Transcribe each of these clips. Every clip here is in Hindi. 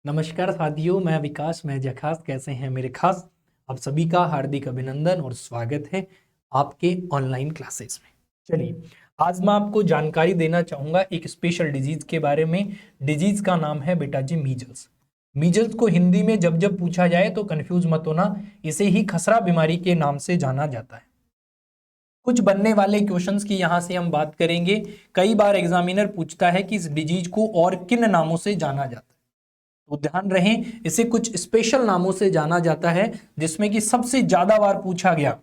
नमस्कार साथियों, मैं विकास मैं जखास। कैसे हैं मेरे खास? आप सभी का हार्दिक अभिनंदन और स्वागत है आपके ऑनलाइन क्लासेस में। चलिए, आज मैं आपको जानकारी देना चाहूंगा एक स्पेशल डिजीज के बारे में। डिजीज का नाम है बेटा जी मीजल्स। मीजल्स को हिंदी में जब जब पूछा जाए तो कंफ्यूज मत होना, इसे ही खसरा बीमारी के नाम से जाना जाता है। कुछ बनने वाले क्वेश्चंस की यहां से हम बात करेंगे। कई बार एग्जामिनर पूछता है कि इस डिजीज को और किन नामों से जाना जाता है, तो ध्यान रहे इसे कुछ स्पेशल नामों से जाना जाता है, जिसमें कि सबसे ज्यादा बार पूछा गया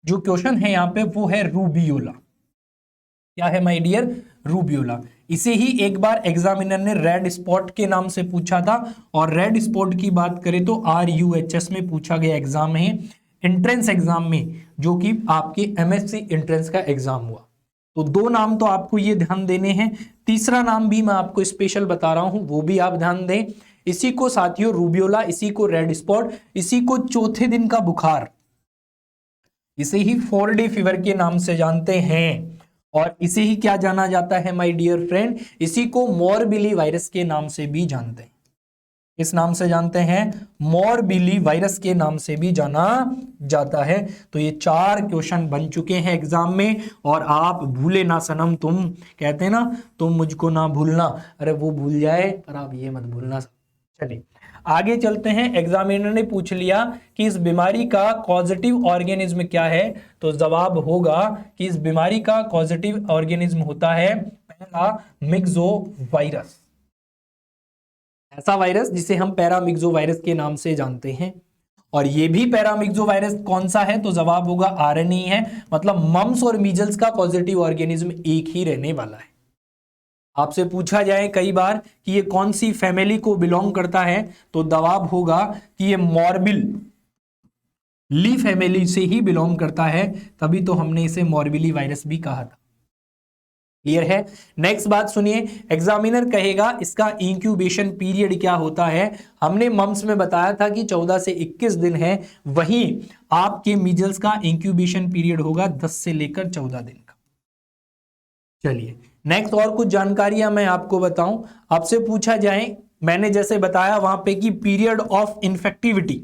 जो क्वेश्चन है यहाँ पे वो है रूबियोला। क्या है माय डियर? रूबियोला। इसे ही एक बार एग्जामिनर ने रेड स्पॉट के नाम से पूछा था, और रेड स्पॉट की बात करें तो RUHS में पूछा गया एग्जाम है, एंट्रेंस एग्जाम में, जो कि आपके MSc एंट्रेंस का एग्जाम हुआ। तो दो नाम तो आपको ये ध्यान देने हैं। तीसरा नाम भी मैं आपको स्पेशल बता रहा हूं, वो भी आप ध्यान दें। इसी को साथियों रूबियोला, इसी को रेड स्पॉट, इसी को चौथे दिन का बुखार, इसे ही 4 डे फीवर के नाम से जानते हैं। और इसे ही क्या जाना जाता है माय डियर फ्रेंड? इसी को मोरबिली वायरस के नाम से भी जानते हैं। इस नाम से जानते हैं, मोरबिली वायरस के नाम से भी जाना जाता है। तो ये 4 क्वेश्चन बन चुके हैं एग्जाम में, और आप भूले ना सनम, तुम कहते हैं ना तुम मुझको ना भूलना, अरे वो भूल जाए पर आप ये मत भूलना। चलिए आगे चलते हैं। एग्जामिनर ने पूछ लिया कि इस बीमारी का कॉजेटिव ऑर्गेनिज्म क्या है, तो जवाब होगा कि इस बीमारी का कॉजेटिव ऑर्गेनिज्म होता है पैरामिक्सो वायरस। ऐसा वायरस जिसे हम पैरामिक्सो वायरस के नाम से जानते हैं। और ये भी पैरामिक्सो वायरस कौन सा है, तो जवाब होगा RNA है। मतलब मम्स और मीजल्स का पॉजिटिव ऑर्गेनिज्म एक ही रहने वाला है। आपसे पूछा जाए कई बार कि ये कौन सी फैमिली को बिलोंग करता है, तो जवाब होगा कि ये मॉर्बिल ली फैमिली से ही बिलोंग करता है, तभी तो हमने इसे मॉर्बिली वायरस भी कहा था। क्लियर है? नेक्स्ट बात सुनिए, एग्जामिनर कहेगा इसका इंक्यूबेशन पीरियड क्या होता है। हमने मम्स में बताया था कि 14 से 21 दिन है, वहीं आपके मीजल्स का इंक्यूबेशन पीरियड होगा 10 से लेकर 14 दिन का। चलिए नेक्स्ट और कुछ जानकारियां मैं आपको बताऊं। आपसे पूछा जाए, मैंने जैसे बताया वहां पे कि period of infectivity,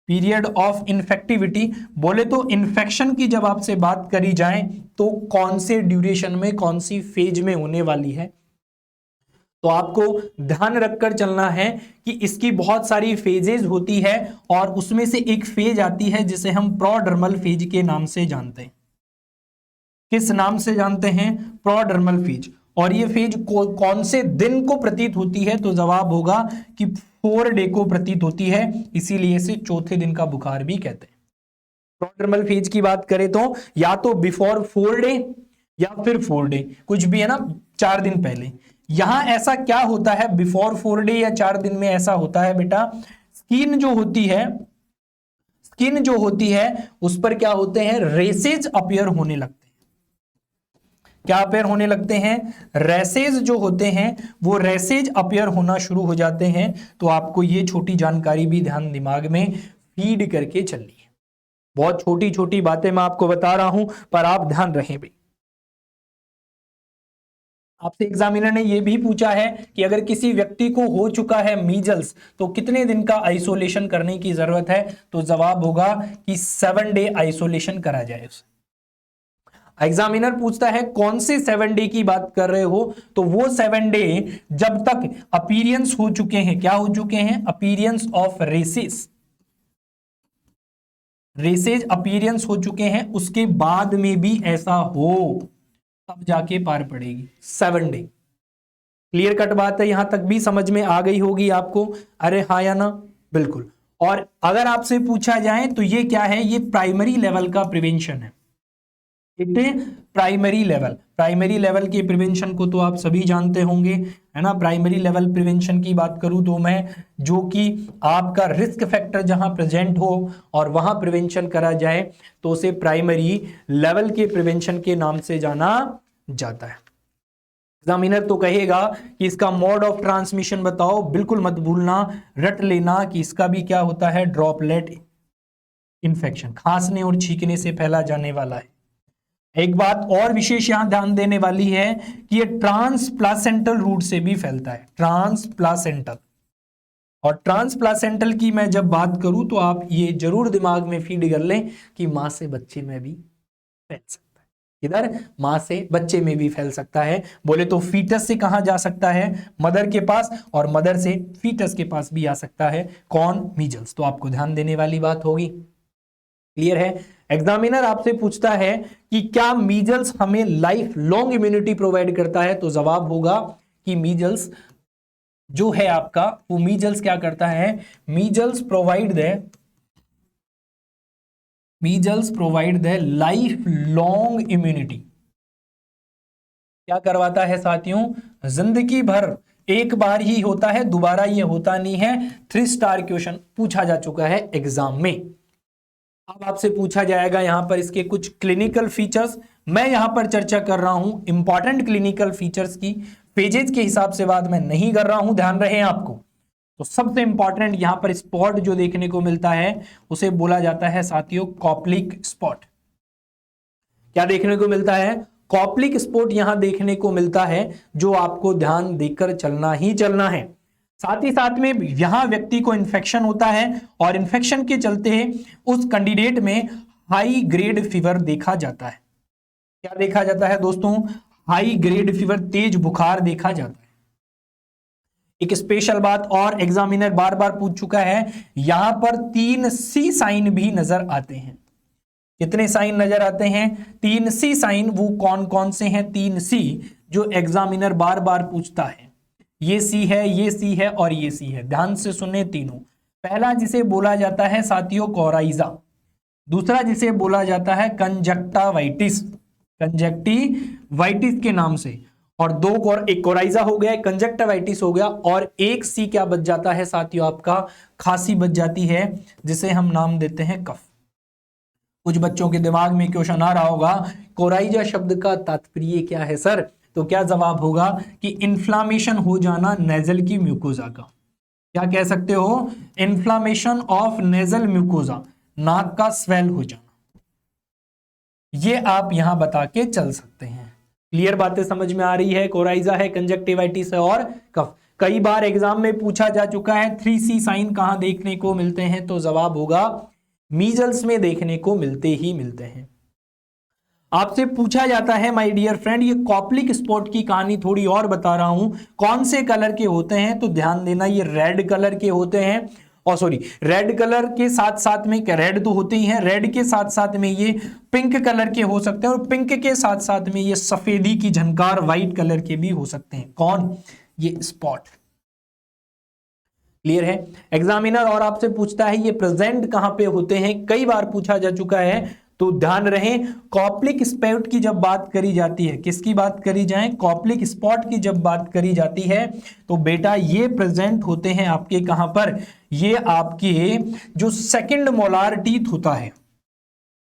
period of infectivity बोले तो इन्फेक्शन की जब आपसे बात करी जाए तो कौन से ड्यूरेशन में, कौन सी फेज में होने वाली है, तो आपको ध्यान रखकर चलना है कि इसकी बहुत सारी फेजेस होती है, और उसमें से एक फेज आती है जिसे हम प्रोडर्मल फेज के नाम से जानते हैं। किस नाम से जानते हैं? प्रोडर्मल फेज। और ये फेज कौन से दिन को प्रतीत होती है, तो जवाब होगा कि 4 डे को प्रतीत होती है, इसीलिए इसे चौथे दिन का बुखार भी कहते हैं। प्रोडर्मल फेज की बात करें तो या तो बिफोर 4 डे या फिर 4 डे, कुछ भी है ना, 4 दिन पहले। यहां ऐसा क्या होता है बिफोर 4 डे या 4 दिन में? ऐसा होता है बेटा, स्किन जो होती है, स्किन जो होती है उस पर क्या होते हैं, रेसेज अपीयर होने लगते हैं। क्या अपेयर होने लगते हैं? रेसेज जो होते हैं वो रेसेज अपेयर होना शुरू हो जाते हैं। तो आपको ये छोटी जानकारी भी ध्यान दिमाग में फीड करके चलनी है। बहुत छोटी छोटी बातें मैं आपको बता रहा हूं, पर आप ध्यान रखें भाई। आपसे एग्जामिनर ने यह भी पूछा है कि अगर किसी व्यक्ति को हो चुका है मीजल्स तो कितने दिन का आइसोलेशन करने की जरूरत है, तो जवाब होगा कि 7 डे आइसोलेशन करा जाए उसे। एग्जामिनर पूछता है कौन से 7 डे की बात कर रहे हो, तो वो 7 डे जब तक अपीरियंस हो चुके हैं, क्या हो चुके हैं? Appearance of races, races appearance हो चुके हैं, उसके बाद में भी ऐसा हो तब जाके पार पड़ेगी 7 डे। क्लियर कट बात है? यहां तक भी समझ में आ गई होगी आपको? अरे हाँ या ना? बिल्कुल। और अगर आपसे पूछा जाए तो ये क्या है, ये प्राइमरी लेवल का प्रिवेंशन है। प्राइमरी लेवल, प्राइमरी लेवल के प्रिवेंशन को तो आप सभी जानते होंगे, है ना। प्राइमरी लेवल प्रिवेंशन की बात करूं तो मैं, जो कि आपका रिस्क फैक्टर जहां प्रेजेंट हो और वहां प्रिवेंशन करा जाए, तो उसे प्राइमरी लेवल के प्रिवेंशन के नाम से जाना जाता है। एग्जामिनर तो कहेगा कि इसका मोड ऑफ ट्रांसमिशन बताओ, बिल्कुल मत भूलना, रट लेना कि इसका भी क्या होता है, ड्रॉपलेट इन्फेक्शन, खांसने और छींकने से फैला जाने वाला है। एक बात और विशेष यहां ध्यान देने वाली है कि ये ट्रांसप्लासेंटल रूट से भी फैलता है, ट्रांसप्लासेंटल। और ट्रांसप्लासेंटल की मैं जब बात करूं तो आप ये जरूर दिमाग में फीड कर लें कि मां से बच्चे में भी फैल सकता है। इधर मां से बच्चे में भी फैल सकता है। बोले तो फीटस से कहां जा सकता है, मदर के पास, और मदर से फीटस के पास भी आ सकता है। कौन, मीजल्स। तो आपको ध्यान देने वाली बात होगी। क्लियर है। एग्जामिनर आपसे पूछता है कि क्या मीजल्स हमें लाइफ लॉन्ग इम्यूनिटी प्रोवाइड करता है, तो जवाब होगा कि मीजल्स जो है आपका, वो मीजल्स क्या करता है, measles provide the life long immunity. क्या करवाता है साथियों, जिंदगी भर, एक बार ही होता है, दोबारा ये होता नहीं है। 3 स्टार क्वेश्चन पूछा जा चुका है एग्जाम में। अब आपसे पूछा जाएगा यहां पर इसके कुछ क्लिनिकल फीचर्स। मैं यहां पर चर्चा कर रहा हूं इंपॉर्टेंट क्लिनिकल फीचर्स की, पेजेस के हिसाब से बात मैं नहीं कर रहा हूं, ध्यान रहे आपको। तो सबसे इंपॉर्टेंट यहां पर स्पॉट जो देखने को मिलता है उसे बोला जाता है साथियों कॉप्लिक स्पॉट। क्या देखने को मिलता है, कॉप्लिक स्पॉट यहां देखने को मिलता है, जो आपको ध्यान देकर चलना ही चलना है। साथ ही साथ में यहां व्यक्ति को इन्फेक्शन होता है और इन्फेक्शन के चलते उस कैंडिडेट में हाई ग्रेड फीवर देखा जाता है। क्या देखा जाता है दोस्तों, हाई ग्रेड फीवर, तेज बुखार देखा जाता है। एक स्पेशल बात और एग्जामिनर बार बार पूछ चुका है, यहां पर 3 सी साइन भी नजर आते हैं। कितने साइन नजर आते हैं, 3 सी साइन। वो कौन कौन से हैं 3 सी जो एग्जामिनर बार बार पूछता है। ये सी है, ये सी है और ये सी है। ध्यान से सुने तीनों। पहला जिसे बोला जाता है साथियों कोराइजा, दूसरा जिसे बोला जाता है कंजक्टावाइटिस, कंजक्टिवाइटिस के नाम से, और एक कोराइजा हो गया, एक कंजक्टिवाइटिस हो गया, और एक सी क्या बच जाता है साथियों, आपका खांसी बच जाती है, जिसे हम नाम देते हैं कफ। कुछ बच्चों के दिमाग में क्वेश्चन आ रहा होगा, कोराइजा शब्द का तात्पर्य क्या है सर, तो क्या जवाब होगा कि इन्फ्लामेशन हो जाना नेजल की म्यूकोजा का। क्या कह सकते हो, इन्फ्लामेशन ऑफ नेजल म्यूकोजा, नाक का स्वेल हो जाना। ये आप यहां बता के चल सकते हैं। क्लियर बातें समझ में आ रही है, कोराइजा है, कंजक्टिवाइटिस है और कफ। कई बार एग्जाम में पूछा जा चुका है 3C साइन कहां देखने को मिलते हैं, तो जवाब होगा मीजल्स में देखने को मिलते ही मिलते हैं। आपसे पूछा जाता है माय डियर फ्रेंड, ये कॉप्लिक स्पॉट की कहानी थोड़ी और बता रहा हूं, कौन से कलर के होते हैं, तो ध्यान देना ये रेड कलर के होते हैं। और सॉरी, रेड कलर के साथ साथ में, रेड तो होते ही हैं, रेड के साथ साथ में ये पिंक कलर के हो सकते हैं, और पिंक के साथ साथ में ये सफेदी की झनकार व्हाइट कलर के भी हो सकते हैं। कौन, ये स्पॉट। क्लियर है। एग्जामिनर और आपसे पूछता है ये प्रेजेंट कहां पे होते हैं, कई बार पूछा जा चुका है, तो ध्यान रहे कॉप्लिक स्पॉट की जब बात करी जाती है, किसकी बात करी जाए, कॉप्लिक स्पॉट की जब बात करी जाती है, तो बेटा ये प्रेजेंट होते हैं आपके कहां पर, ये आपके जो सेकंड मोलार टीथ होता है,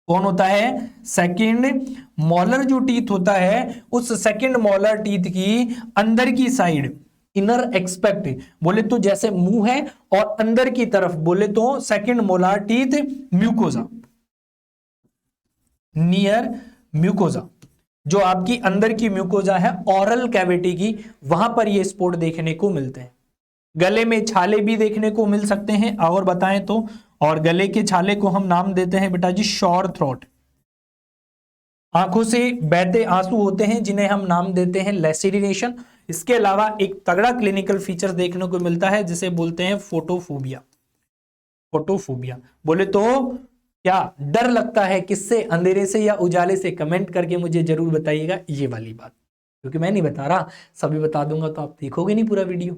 कौन होता है, सेकंड मोलर जो टीथ होता है, उस सेकंड मोलर टीथ की अंदर की साइड, इनर एक्सपेक्ट, बोले तो जैसे मुंह है और अंदर की तरफ बोले तो second molar teeth mucosa, near mucosa, जो आपकी अंदर की म्यूकोजा है ऑरल कैविटी की, वहां पर ये स्पॉट देखने को मिलते हैं। गले में छाले भी देखने को मिल सकते हैं, और बताएं तो, और गले के छाले को हम नाम देते हैं बेटा जी शॉर थ्रोट। आंखों से बहते आंसू होते हैं जिन्हें हम नाम देते हैं लेसिरिनेशन। इसके अलावा एक तगड़ा क्लिनिकल फीचर देखने को मिलता है जिसे बोलते हैं फोटोफोबिया। फोटोफोबिया बोले तो क्या डर लगता है, किससे, अंधेरे से या उजाले से, कमेंट करके मुझे जरूर बताइएगा ये वाली बात, क्योंकि मैं नहीं बता रहा, सभी बता दूंगा तो आप देखोगे नहीं पूरा वीडियो,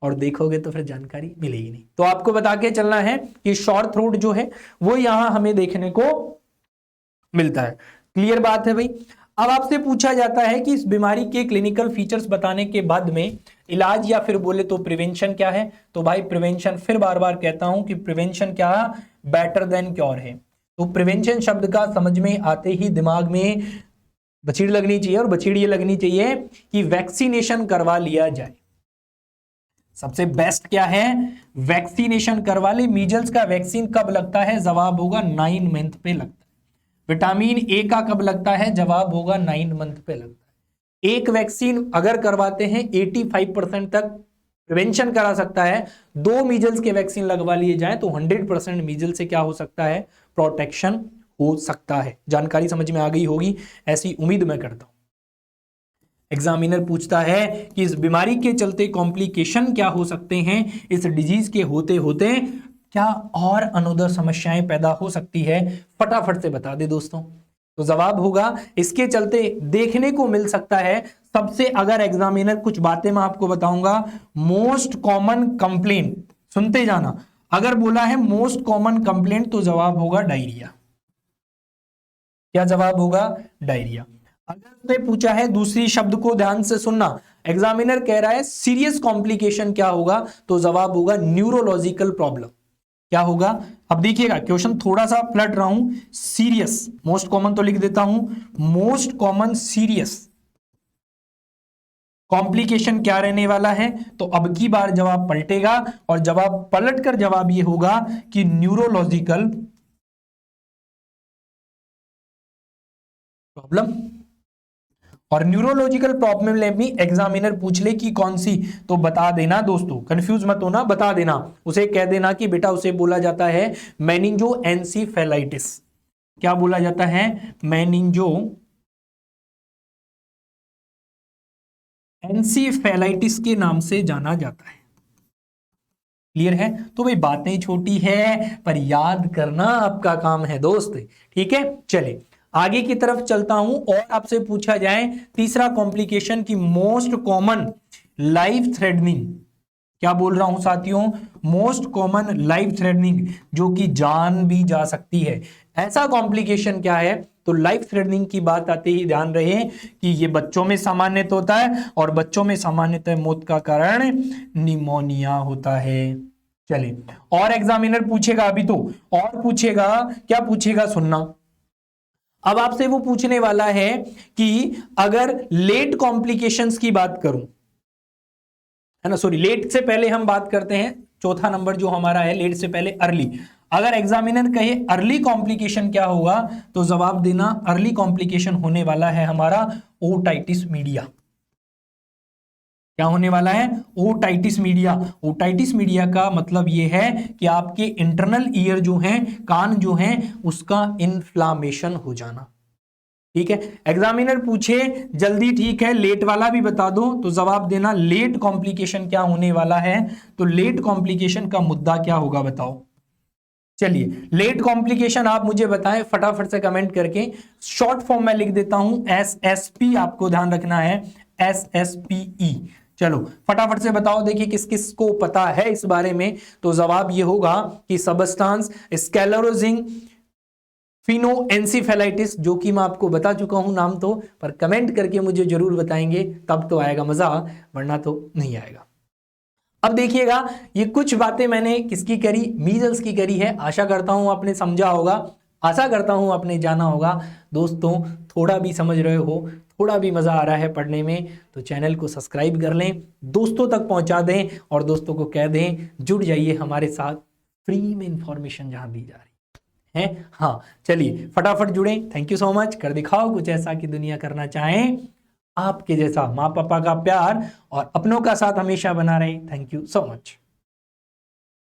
और देखोगे तो फिर जानकारी मिलेगी नहीं। तो आपको बता के चलना है कि शॉर्ट थ्रोट जो है वो यहां हमें देखने को मिलता है। क्लियर बात है भाई। अब आपसे पूछा जाता है कि इस बीमारी के क्लिनिकल फीचर्स बताने के बाद में इलाज या फिर बोले तो प्रिवेंशन क्या है, तो भाई प्रिवेंशन, फिर बार बार कहता हूं कि प्रिवेंशन क्या, बेटर देन क्योर है। तो प्रिवेंशन शब्द का समझ में आते ही दिमाग में बछीड़ लगनी चाहिए, और बछीड़ ये लगनी चाहिए कि वैक्सीनेशन करवा लिया जाए। सबसे बेस्ट क्या है, वैक्सीनेशन करवा ले। मीजल्स का वैक्सीन कब लगता है, जवाब होगा 9 मंथ पे लगता है। विटामिन ए का कब लगता है, जवाब होगा 9 मंथ पे लगता है। एक वैक्सीन अगर करवाते हैं 85% तक प्रिवेंशन करा सकता है। 2 मीजल्स के वैक्सीन लगवा लिए जाए तो 100% मीजल से क्या हो सकता है, प्रोटेक्शन हो सकता है। जानकारी समझ में आ गई होगी, ऐसी उम्मीद मैं करता हूं। एग्जामिनर पूछता है कि इस बीमारी के चलते कॉम्प्लिकेशन क्या हो सकते हैं, इस डिजीज के होते होते क्या और अनोदर समस्याएं पैदा हो सकती है, फटाफट से बता दे दोस्तों। तो जवाब होगा इसके चलते देखने को मिल सकता है सबसे, अगर एग्जामिनर कुछ बातें मैं आपको बताऊंगा, मोस्ट कॉमन कंप्लेंट, सुनते जाना, अगर बोला है मोस्ट कॉमन कंप्लेंट तो जवाब होगा डायरिया। क्या जवाब होगा, डायरिया। अगर उसने पूछा है, दूसरी शब्द को ध्यान से सुनना, एग्जामिनर कह रहा है सीरियस कॉम्प्लिकेशन क्या होगा, तो जवाब होगा न्यूरोलॉजिकल प्रॉब्लम। क्या होगा, अब देखिएगा क्वेश्चन थोड़ा सा पलट रहा हूं, सीरियस, मोस्ट कॉमन तो लिख देता हूं, मोस्ट कॉमन सीरियस कॉम्प्लिकेशन क्या रहने वाला है, तो अब की बार जवाब पलटेगा और जवाब पलट कर जवाब ये होगा कि न्यूरोलॉजिकल प्रॉब्लम। और न्यूरोलॉजिकल प्रॉब्लम में एग्जामिनर पूछ ले कि कौन सी, तो बता देना दोस्तों, कंफ्यूज मत होना, बता देना, उसे कह देना कि बेटा उसे बोला जाता है मेनिंजो एनसीफेलाइटिस। क्या बोला जाता है, मेनिंजो एनसीफेलाइटिस के नाम से जाना जाता है। क्लियर है, तो भाई बातें छोटी है पर याद करना आपका काम है दोस्त, ठीक है। चलिए आगे की तरफ चलता हूं, और आपसे पूछा जाए तीसरा कॉम्प्लिकेशन की मोस्ट कॉमन लाइफ थ्रेटनिंग, क्या बोल रहा हूं साथियों, मोस्ट कॉमन लाइफ थ्रेटनिंग, जो कि जान भी जा सकती है, ऐसा कॉम्प्लिकेशन क्या है, तो लाइफ थ्रेटनिंग की बात आते ही ध्यान रहे कि ये बच्चों में सामान्यतः होता है, और बच्चों में सामान्यतः मौत का कारण निमोनिया होता है। चलिए, और एग्जामिनर पूछेगा अभी तो, और पूछेगा, क्या पूछेगा सुनना, अब आपसे वो पूछने वाला है कि अगर लेट कॉम्प्लिकेशंस की बात करूं, है ना, सॉरी लेट से पहले हम बात करते हैं, चौथा नंबर जो हमारा है लेट से पहले अर्ली, अगर एग्जामिनर कहे अर्ली कॉम्प्लिकेशन क्या होगा, तो जवाब देना अर्ली कॉम्प्लिकेशन होने वाला है हमारा ओटाइटिस मीडिया। क्या होने वाला है, ओटाइटिस मीडिया। ओटाइटिस मीडिया का मतलब यह है कि आपके इंटरनल ईयर जो हैं, कान जो हैं, उसका इन्फ्लामेशन हो जाना, ठीक है। एग्जामिनर पूछे जल्दी, ठीक है लेट वाला भी बता दो, तो जवाब देना लेट कॉम्प्लिकेशन क्या होने वाला है, तो लेट कॉम्प्लिकेशन का मुद्दा क्या होगा बताओ। चलिए लेट कॉम्प्लिकेशन आप मुझे बताएं फटाफट से कमेंट करके, शॉर्ट फॉर्म में लिख देता हूं SSP, आपको ध्यान रखना है SSPE। चलो फटाफट से बताओ, देखिए किस किस को पता है इस बारे में, तो जवाब ये होगा कि सबस्टांस स्क्लेरोजिंग फिनोएन्सीफेलाइटिस, जो कि मैं आपको बता चुका हूं नाम तो, पर कमेंट करके मुझे जरूर बताएंगे, तब तो आएगा मजा, वरना तो नहीं आएगा। अब देखिएगा ये कुछ बातें मैंने किसकी करी, मीजल्स की करी है, आशा करता हूं आपने समझा होगा, आशा करता हूं आपने जाना होगा। दोस्तों थोड़ा भी समझ रहे हो, थोड़ा भी मजा आ रहा है पढ़ने में, तो चैनल को सब्सक्राइब कर लें, दोस्तों तक पहुंचा दें, और दोस्तों को कह दें जुड़ जाइए हमारे साथ, फ्री में इंफॉर्मेशन जहां दी जा रही है। हाँ चलिए फटाफट जुड़े, थैंक यू सो मच। कर दिखाओ कुछ ऐसा कि दुनिया करना चाहें आपके जैसा, माँ पापा का प्यार और अपनों का साथ हमेशा बना रहे। Thank you so much.